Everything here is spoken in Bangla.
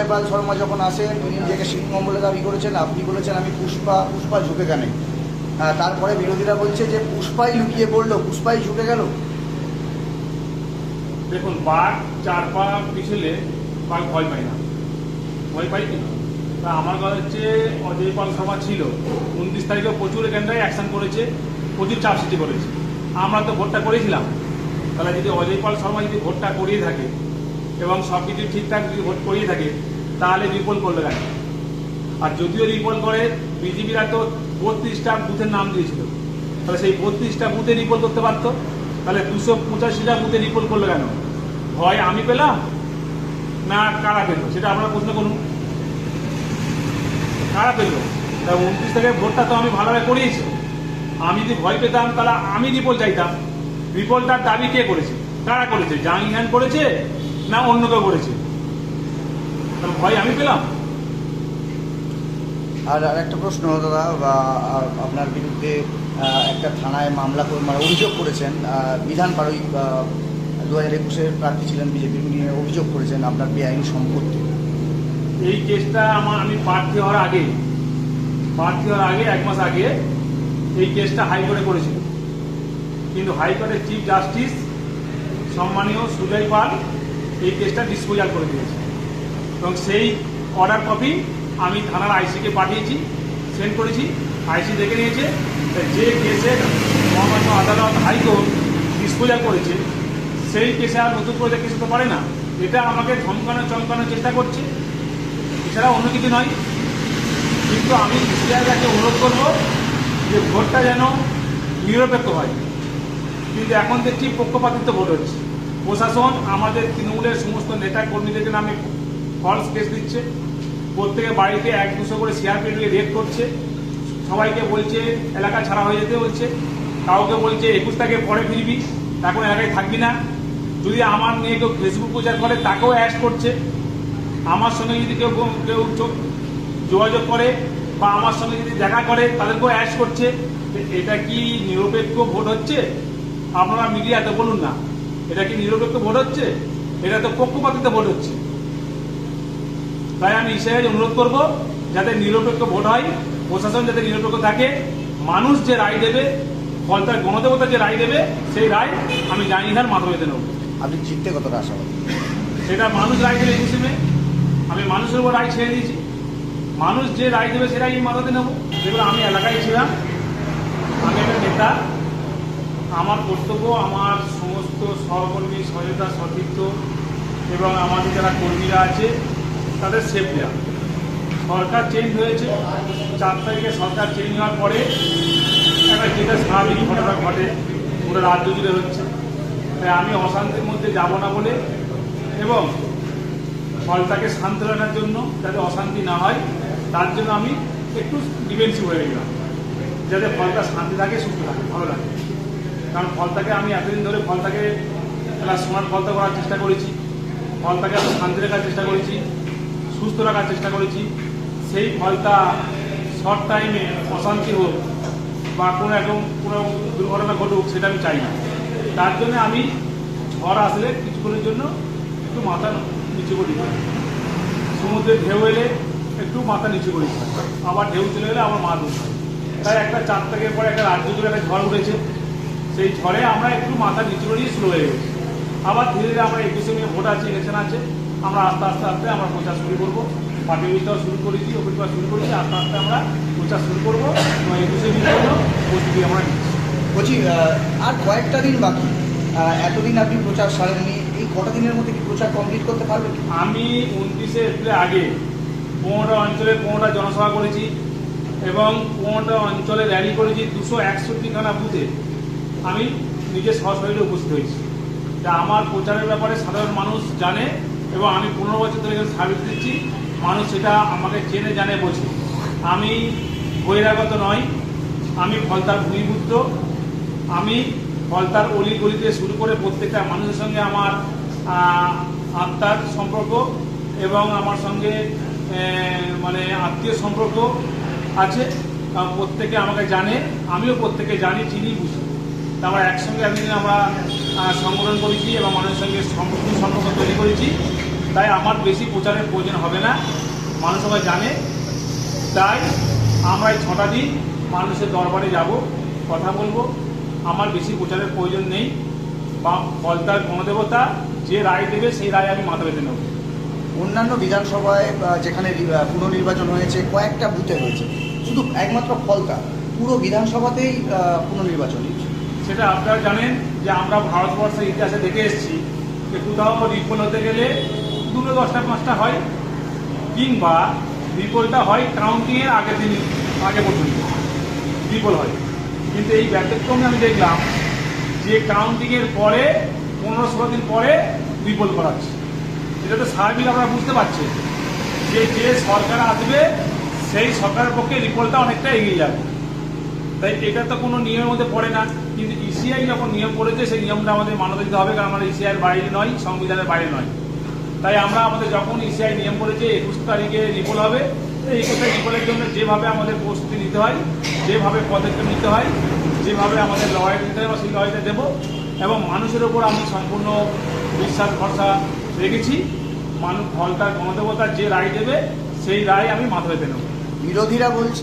পাল শর্মা যখন আসেন উনি নিজেকে সিংহ বলে দাবি করেছেন, আপনি বলেছেন আমি পুষ্পা ঝুঁকে কেন। তারপরে বিরোধীরা বলছে যে পুষ্পাই লুকিয়ে পড়লো, পুষ্পাই ঝুঁকে গেল। দেখুন, বাঘ 4 পা পিছলে বাঘ ভয় পায় না, ভয় পাই কি? তা আমার কথা হচ্ছে অজয় পাল শর্মা ছিল 29 তারিখে প্রচুর এখানটায় অ্যাকশন করেছে, প্রচুর চাপ সৃষ্টি করেছে। আমরা তো ভোটটা করেছিলাম, তাহলে যদি অজয় পাল শর্মা যদি ভোটটা করিয়ে থাকে এবং সব কিছু ঠিকঠাক যদি ভোট করিয়ে থাকে তাহলে রিপোল করলে কেন? আর যদিও রিপোল করে, বিজেপিরা তো 32টা বুথের নাম দিয়েছিল, তাহলে সেই 32টা বুথে রিপোল করতে পারতো। তাহলে 285টা বুথে রিপোল করলো কেন? ভয় আমি পেলাম না কারা পেল? সেটা আপনারা প্রশ্ন করুন, কারা পেল? তা 29 থেকে ভোটটা তো আমি ভালোভাবে করিয়েছি। আমি যদি ভয় পেতাম তাহলে আমি রিপোল চাইতাম। রিপোলটার দাবি কে করেছে, কারা করেছে? জাহাঙ্গীর করেছে না অন্য কেউ করেছে? তাহলে ভয় আমি পেলাম। আর একটা প্রশ্ন দাদা, আপনার বিরুদ্ধে একটা থানায় মামলা মানে অভিযোগ করেছেন, বিধান পাড়ই 2021-এর প্রার্থী ছিলেন বিজেপি, নিয়ে অভিযোগ করেছেন আপনার বেআইনি সম্পত্তি। এই কেসটা আমি প্রার্থী হওয়ার আগে 1 মাস আগে এই কেসটা হাইকোর্টে করেছিল, কিন্তু হাইকোর্টের চিফ জাস্টিস সম্মানীয় সুজয় পাল এই কেসটা ডিসপোজাল করে দিয়েছে এবং সেই অর্ডার কপি আমি থানার আইসিকে পাঠিয়েছি, সেন্ড করেছি, আইসি দেখে নিয়েছে। যে কেসে মহামান্য আদালত হাইকোর্ট ডিসপোজাল করেছে সেই কেসে আর নতুন করে কেস হতে পারে না। এটা আমাকে চমকানোর চেষ্টা করছে, এছাড়া অন্য কিছু নয়। কিন্তু আমি সিআইডিকে অনুরোধ করব যে ভোটটা যেন নিরপেক্ষ হয়, কিন্তু এখন দেখছি পক্ষপাতিত্ব ভোট হচ্ছে। প্রশাসন আমাদের তৃণমূলের সমস্ত নেতা কর্মীদের নামে ফলস কেস দিচ্ছে, প্রত্যেকের বাড়িতে 1-200 করে সিআরপিএফ রেড করছে, সবাইকে বলছে এলাকা ছাড়া হয়ে যেতে বলছে, কাউকে বলছে 21 তারিখে পরে ফিরবি, এখন এলাকায় থাকবি না। যদি আমার নিয়ে কেউ ফেসবুক প্রচার করে তাকেও অ্যারেস্ট করছে। আমার সঙ্গে যদি কেউ যোগাযোগ করে বা আমার সঙ্গে যদি দেখা করে তাদেরকেও অ্যারেস্ট করছে। এটা কি নিরপেক্ষ ভোট হচ্ছে? আপনারা মিডিয়াতে বলুন না, এটা কি নিরপেক্ষ ভোট হচ্ছে? এটা তো পক্ষপাতিত্ব ভোট হচ্ছে। তাই আমি ইসরায়েল অনুরোধ করব যাতে নিরপেক্ষ ভোট হয়, প্রশাসন যাতে নিরপেক্ষ থাকে, মানুষ যে রায় দেবে, ফলতার গণদেবতা যে রায় দেবে সেই রায় আমি জানিধার মাথা পেতে নেব। আপনি জিততে কতটা আশাবাদী? সেটা মানুষ রায় দেবে 21 মে, আমি মানুষের উপর রায় ছেড়ে দিয়েছি। মানুষ যে রায় দেবে সেটাই আমি মাথাতে নেব। যেগুলো আমি এলাকায় ছিলাম, আমি একটা নেতা, আমার কর্তব্য আমার সমস্ত সহকর্মী সহায়তা সতীর্থ এবং আমাদের যারা কর্মীরা আছে তাদের সেফ দেওয়া। সরকার চেঞ্জ হয়েছে, 4 তারিখে সরকার চেঞ্জ হওয়ার পরে একটা যেটা স্বাভাবিক ঘটনা ঘটে পুরো রাজ্য জুড়ে হচ্ছে। তাই আমি অশান্তির মধ্যে যাব না বলে এবং ফলটাকে শান্ত রাখার জন্য যাতে অশান্তি না হয় তার জন্য আমি একটু ডিফেন্সিভ হয়ে গেলাম, যাতে ফলটা শান্তি থাকে, সুস্থ থাকে, ভালো লাগে। কারণ ফলটাকে আমি এতদিন ধরে ফলটাকে একটা স্মার্ট ফলতা করার চেষ্টা করেছি, ফলটাকে আমি শান্তি রাখার চেষ্টা করেছি, সুস্থ রাখার চেষ্টা করেছি। সেই ফলটা শর্ট টাইমে অশান্তি হোক বা কোনো দুর্ঘটনা ঘটুক সেটা আমি চাই না। তার জন্য আমি ঝড় আসলে কিছুক্ষণের জন্য একটু মাথা নিচু করি, সমুদ্রের ঢেউ এলে একটু মাথা নিচু করি, আবার ঢেউ চলে গেলে আমার মাথা উঠে। তাই একটা 4 তারিখের পরে একটা রাজ্য জুড়ে একটা ঝড় উঠেছে, সেই ঝড়ে আমরা একটু মাথা নিচু করিয়ে স্লো হয়ে গেছি। আবার ধীরে ধীরে আমরা 21 মে ভোট আছে, ইলেকশন আছে, আমরা আস্তে আস্তে আমরা প্রচার শুরু করবো। পার্টি অফিসটাও শুরু করেছি, অফিসটা শুরু করেছি, আস্তে আস্তে আমরা প্রচার শুরু করবো এবং 21 মে জন্য প্রস্তুতি আমরা নিচ্ছি। বলছি আর কয়েকটা দিন বাকি, এতদিন আপনি প্রচার সারেননি, এই কটা দিনের মধ্যে কি প্রচার কমপ্লিট করতে পারবেন? আমি 29 এপ্রিল আগে 15টা অঞ্চলে 15টা জনসভা করেছি এবং 15টা অঞ্চলে র্যালি করেছি। 261খানা বুথে আমি নিজের সশরীরে উপস্থিত হয়েছি। তা আমার প্রচারের ব্যাপারে সাধারণ মানুষ জানে এবং আমি 15 বছর ধরে সার্ভিস দিচ্ছি, মানুষ সেটা আমাকে চেনে জানে বোঝে। আমি বহিরাগত নয়, আমি ফলতার ভূমিপুত্র, আমি ফলতার অলি গলিতে শুরু করে প্রত্যেকটা মানুষের সঙ্গে আমার আত্মার সম্পর্ক এবং আমার সঙ্গে মানে আত্মীয় সম্পর্ক আছে। প্রত্যেকে আমাকে জানে, আমিও প্রত্যেকে জানি, চিনি, বুঝি। আমরা একসঙ্গে এতদিন আমরা সংগঠন করেছি এবং মানুষের সঙ্গে সম্পর্ক তৈরি করেছি। তাই আমার বেশি প্রচারের প্রয়োজন হবে না, মানুষ সবাই জানে। তাই আমরা এই 6টা দিন মানুষের দরবারে যাব, কথা বলবো। আমার বেশি প্রচারের প্রয়োজন নেই। বা ফলতার গণদেবতা যে রায় দেবে সেই রায় আমি মাথা পেতে নেব। অন্যান্য বিধানসভায় যেখানে পুনর্নির্বাচন হয়েছে কয়েকটা বুথে হয়েছে, শুধু একমাত্র ফলতা পুরো বিধানসভাতেই পুনর্নির্বাচন হয়েছে। সেটা আপনারা জানেন যে আমরা ভারতবর্ষের ইতিহাসে দেখে এসেছি যে কোথাও রিপোল হতে গেলে 2-10টা 5টা হয়, কিংবা রিপোলটা হয় কাউন্টিংয়ের আগের দিন আগে পর্যন্ত রিপোল হয়। কিন্তু এই ব্যতিক্রমে আমি দেখলাম যে কাউন্টিংয়ের পরে 15-16 দিন পরে রিপোল করাচ্ছে। এটা তো সার্বিক আপনারা বুঝতে পারছেন যে যে সরকার আসবে সেই সরকারের পক্ষে রিপোলটা অনেকটা এগিয়ে যাবে। তাই এটা তো কোনো নিয়মের মধ্যে পড়ে না, কিন্তু ইসিআই যখন নিয়ম করেছে সেই নিয়মটা আমাদের মানতে দিতে হবে, কারণ আমরা ইসিআইয়ের বাইরে নয়, সংবিধানের বাইরে নয়। তাই আমরা আমাদের যখন ইসিআই নিয়ম করেছে 21 তারিখে রিপোল হবে, তো 21 তারিখ রিপোলের জন্য যেভাবে আমাদের প্রস্তুতি নিতে হয়, যেভাবে পদক্ষেপ নিতে হয়, যেভাবে আমাদের লড়াই নিতে হয় সেই লড়াইটা দেবো। এবং মানুষের ওপর আমি সম্পূর্ণ বিশ্বাস ভরসা রেখেছি। মানুষ ফলতার গণদেবতা যে রায় দেবে সেই রায় আমি মাথা পেতে নেব। বিরোধীরা বলছে